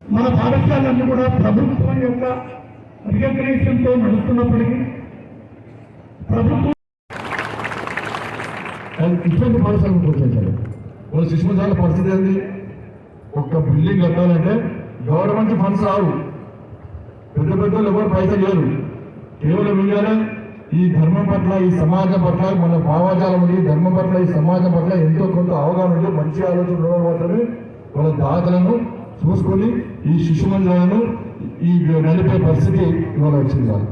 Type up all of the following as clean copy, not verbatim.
మన పాఠశాలన్నీ కూడా ప్రభుత్వం యొక్క రికగ్నేషన్తో నడుస్తున్నప్పటికీ ప్రభుత్వం ఇటువంటి పాఠశాలను ప్రోత్సహించాలి. వాళ్ళ శిశుమందిరాల పరిస్థితి ఏంది? ఒక్క బిల్డింగ్ కట్టాలంటే గవర్నమెంట్ ఫండ్స్ రావు, పెద్ద పెద్దలు ఎవరు పైసలు లేరు. కేవలం ఇవ్వాలి ఈ ధర్మం పట్ల, ఈ సమాజం పట్ల మన భావజాలం ఉంది, ధర్మం పట్ల ఈ సమాజం పట్ల ఎంతో కొంత అవగాహన ఉండి మంచి ఆలోచన ఉండడం మాత్రమే వాళ్ళ దాతలను చూసుకొని ఈ శిశుమందిరాలను ఈ నడిపే పరిస్థితి ఇవాళ వచ్చింది. వాళ్ళు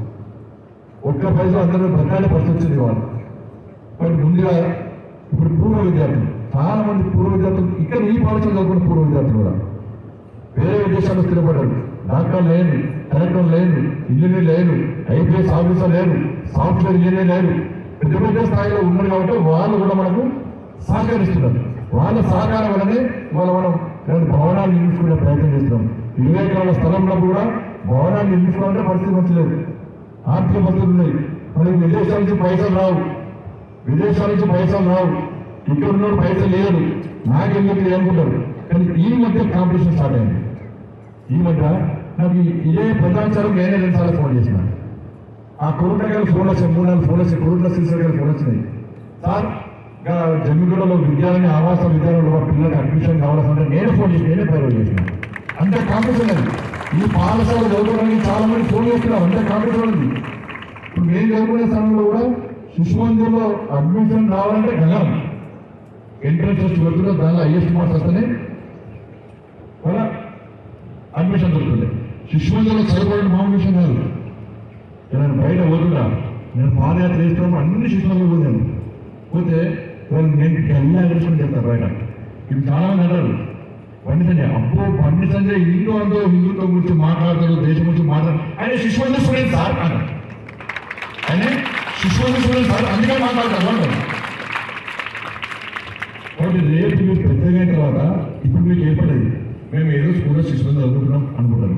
ఒక్క పైసలు అందరూ బతకాలే పరిస్థితి వచ్చింది వాళ్ళు. బట్ ముందుగా ఇప్పుడు పూర్వ విద్యార్థులు, చాలా మంది పూర్వ విద్యార్థులు ఇక్కడ ఈ పాఠశాల చదువుకున్న పూర్వ విద్యార్థులు కూడా వేరే విదేశాల్లో స్థిరపడ్డారు. డాక్టర్ లేరు, కలెక్టర్ లేరు, ఇంజనీర్ లేరు, ఐపీఎస్ ఆఫీసర్ లేరు, సాఫ్ట్వేర్ ఇంజనీర్ లేరు, పెద్ద పెద్ద స్థాయిలో ఉన్నారు. కాబట్టి వాళ్ళు కూడా మనకు సహకరిస్తున్నారు. వాళ్ళ సహకారం వల్లనే మనం భవనాలు నిర్మించుకునే ప్రయత్నం చేస్తున్నాం. 20 ఎకరాల స్థలంలో కూడా భవనాలు నిర్మించుకోవాలంటే పరిస్థితి మంచలేదు, ఆర్థిక పరిస్థితులు ఉన్నాయి. మనకి విదేశాల నుంచి పైసలు రావు, ఇక్కడ ఉన్న పైసలు లేరు, నాకెందుకు అనుకుంటారు. కానీ ఈ మధ్య కాంపిటీషన్ స్టార్ట్ అయింది. ఈ మధ్య నాకు ఇదే ప్రధానచారం నేనే 2 సార్లు ఫోన్ చేసిన. ఆ కొరుటకాయలు ఫోన్ వచ్చాయి, 3-4 ఫోన్ వచ్చాయి, కొరుట్ల సిరిసిల్ల ఫోన్ వచ్చినాయి. సార్ జమ్మిగూడలో విద్యాలయ ఆవాస విద్యాలయంలో పిల్లలకు అడ్మిషన్ కావాల్సింటే నేనే ఫోన్ చేసి నేనే ఫైర్ చేసిన. అంతే కాంపిటీషన్ అది. ఈ పాఠశాల చదువుకోవడానికి చాలా మంది ఫోన్ చేస్తున్నారు, అంతే కాంపిటీషన్ ఉంది. ఇప్పుడు నేను చదువుకునే సమయంలో కూడా శిశుమందిర్లో అడ్మిషన్ రావాలంటే గగనం ఎంట్రన్స్ టెస్ట్ పెడుతుంటే దానిలో హైయెస్ట్ మార్క్స్ వస్తేనే వాళ్ళ అడ్మిషన్ దొరుకుతుంది. శిశుమందిర్లో చదువుకోవడం మామూలు విషయం కాదు. నేను బయట పోతున్నా, నేను పాదయాత్ర చేస్తున్నాను, అన్ని శిశుమందిర్లు పోయాను. పోతే వాళ్ళు నేను గల్లా అడ్మిషన్ చెప్తాను బయట. ఇది చాలా మంది అంటారు బండి సంజయ్, బండి సంజయ్ హిందూతో గురించి మాట్లాడతాడు, దేశం గురించి మాట్లాడు, ఆయన శిశుమందిర్ స్టూడెంట్ సార్ అన్నారు. ఆయన శిశుమందిర్ స్టూడెంట్ సార్ అందుకే మాట్లాడతారు అంటారు. కాబట్టి రేపు మీరు పెద్దగా అయిన తర్వాత ఇప్పుడు మీకు ఏర్పడేది మేము ఏదో స్కూల్లో శిశుమందిర్ చదువుకుంటున్నాం అనుకుంటాను.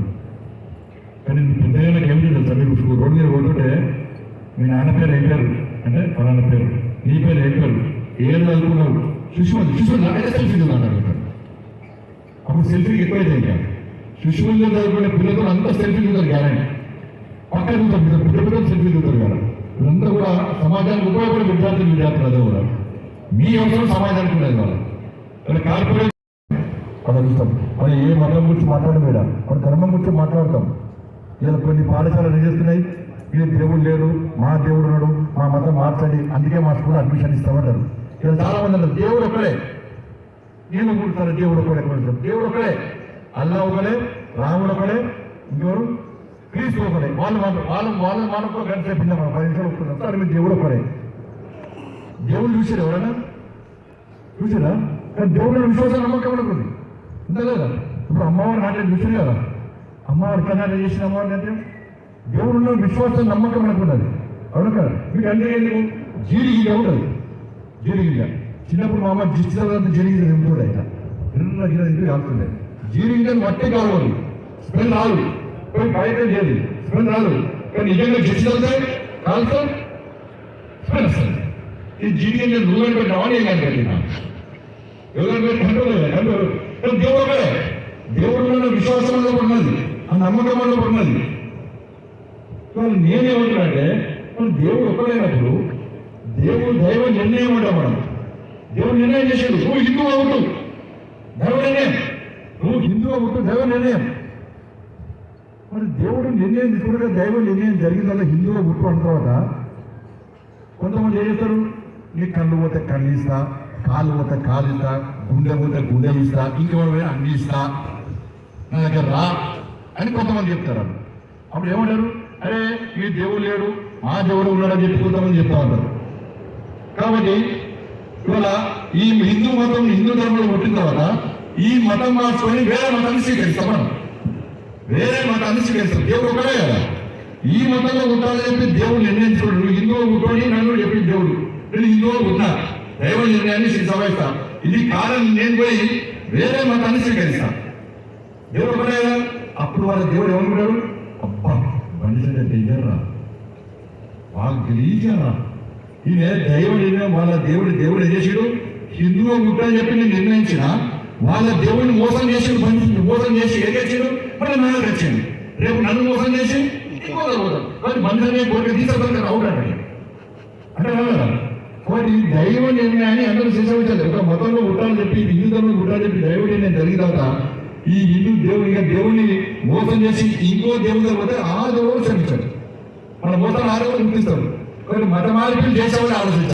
కానీ పెద్దగా నాకు ఏమిటి తెలుసా, మీరు రోడ్డు మీద పోతుంటే మీ నాన్న పేరు ఏం పేరు అంటే ఫలానా పేరు, నీ పేరు ఏం పేరు, ఏడు చదువుకున్నావు, శిశుమందిర్ అంటే సెల్ఫీ అంటారు. అప్పుడు సెల్ఫీకి ఎక్కువైతే ఇంకా శిశుమందిర్ చదువుకునే పిల్లలతో అంతా సెల్ఫీ చూస్తారు. గ్యారంటీ పక్కన చూస్తారు, పెద్ద సెల్ఫీ చూస్తారు కదా. వీళ్ళంతా కూడా సమాజానికి ఉపయోగపడే విద్యార్థులు అదే కూడా మీ అవసరం సమాజానికి ఉండేది. వాళ్ళ కార్పొరేట్ మనం చూస్తాం. మనం ఏ మతం గురించి మాట్లాడడం లేదా, మన ధర్మం గురించి మాట్లాడతాం. ఇలా కొన్ని పాఠశాలలు ఏం చేస్తున్నాయి, ఇది దేవుడు లేడు, మా దేవుడు ఉన్నాడు, మా మతం మార్చండి, అందుకే మా స్కూల్ అడ్మిషన్ ఇస్తామంటారు. ఇలా చాలా మంది అంటారు దేవుడు ఒకడే, నేను కూర్చున్నారు దేవుడు ఒకడే, దేవుడు ఒకడే, అల్లా ఒకడే, రాముడు ఒకడే, ఇంకెవరు క్రీస్తు ఒకడే. వాళ్ళు మనకు గంట చెప్పిందా, మన 10 నిమిషాలు ఒప్పుకున్నాం సార్ మీరు దేవుడు ఒకడే. దేవుడు చూసారు ఎవరైనా చూసారా? కానీ దేవుడు విశ్వాసం నమ్మకం అనుకుంది అంతే కదా. ఇప్పుడు అమ్మవారు నాట్యం చూసారు కదా, అమ్మవారు ఎట్లా నాట్యం చేసిన అమ్మవారిని అంటే దేవుడున్న విశ్వాసం నమ్మకం అనుకున్నది. అవును కదా. మీకు అంటే ఎందుకు జీడిగిగా ఉంటుంది, జీడిగిగా చిన్నప్పుడు మా అమ్మ జిచ్చినంత జీడిగిగా తింటుండే, ఇట్లా ఎర్ర గిర ఇంటికి కాలుతుండే. జీడిగిని మట్టి కావాలి, స్మెల్ రాదు, పోయి బయట చేయదు, స్మెల్ రాదు. కానీ నిజంగా జిచ్చినంతే కాలుతో స్మెల్ వస్తుంది. ఈ జీడిగిని నువ్వు పెట్టినావా నేను కానీ పెట్టినా ఎవరు దేవుడు ఒకడే. దేవుడు విశ్వాసంలో ఉన్నది, ఆ నమ్మకంలో ఉన్నది. నేనేమంటున్నానంటే మనం దేవుడు ఒకడైనప్పుడు దేవుడు దైవ నిర్ణయం అంటాం. మనం దేవుడు నిర్ణయం చేశాడు, నువ్వు హిందూ అవుతూ దైవ నిర్ణయం, నువ్వు హిందూ అవుతూ దైవ నిర్ణయం. మరి దేవుడు నిర్ణయం తీసుకుంటే దైవ నిర్ణయం జరిగిందల్లా హిందువుగా గుర్తు అన్న తర్వాత కొంతమంది ఏం చేస్తారు, నీ కళ్ళు పోతే కళ్ళు ఇస్తా, కాళ్ళు పోతే కాలు ఇస్తా, గుండె పోతే గుండె ఇస్తా, ఇంకెవరు అన్ని ఇస్తా, నా దగ్గర రా అని కొంతమంది చెప్తారు. అప్పుడు ఏమంటారు, అరే మీ దేవుడు లేడు, మా దేవుడు ఉన్నాడని చెప్పి కొంతమంది చెప్తా ఉంటారు. కాబట్టి ఇవాళ ఈ హిందూ మతం, హిందూ ధర్మంలో పుట్టిన తర్వాత ఈ మతం మార్చుకొని వేరే మతాన్ని స్వీకరిస్తాం. మనం వేరే మతాన్ని స్వీకరిస్తాం. దేవుడు ఒకడే కదా. ఈ మతంలో ఉంటాలని చెప్పి దేవుడు నిర్ణయించుకోడు. నువ్వు హిందువు పుట్టుకొని నన్ను చెప్పి దేవుడు, నేను హిందువులో ఉన్నా, దైవ నిర్ణయాన్ని సవయిస్తా. ఇది కాదని నేను పోయి వేరే మతాన్ని స్వీకరిస్తా. దేవుడు ఒకటే కదా. అప్పుడు వాళ్ళ దేవుడు ఏమనుకున్నాడు, అబ్బా బండి డేంజర్రా, వాళ్ళు గెలిచారా, ఈయన దైవ నిర్ణయం, వాళ్ళ దేవుడు ఏం చేసాడు, హిందువు గుట్టని చెప్పి నేను నిర్ణయించిన, వాళ్ళ దేవుడిని మోసం చేసి మోసం చేసి ఎదిగించారు, మళ్ళీ నాకు తెచ్చింది. రేపు నన్ను మోసం చేసి ఇంకోదారు పోతాం. కానీ బంధువులే కోరిక తీసుకోవాలి అవుతాడు అంటే కాబట్టి దైవ నిర్ణయాన్ని అందరూ చేసేవాళ్ళు. ఒక మతంలో ఉంటానని చెప్పి హిందూ ధర్మంలో ఉంటానని చెప్పి దైవ నిర్ణయం జరిగిన తర్వాత ఈ హిందూ దేవుడిని మోసం చేసి ఇంకో దేవుడు పోతే ఆ దేవుడు క్షమించాడు. మన మోసం ఆ దేవుడు గుర్తిస్తాడు. కాబట్టి మత మార్పులు చేసేవాళ్ళు ఆలోచించారు.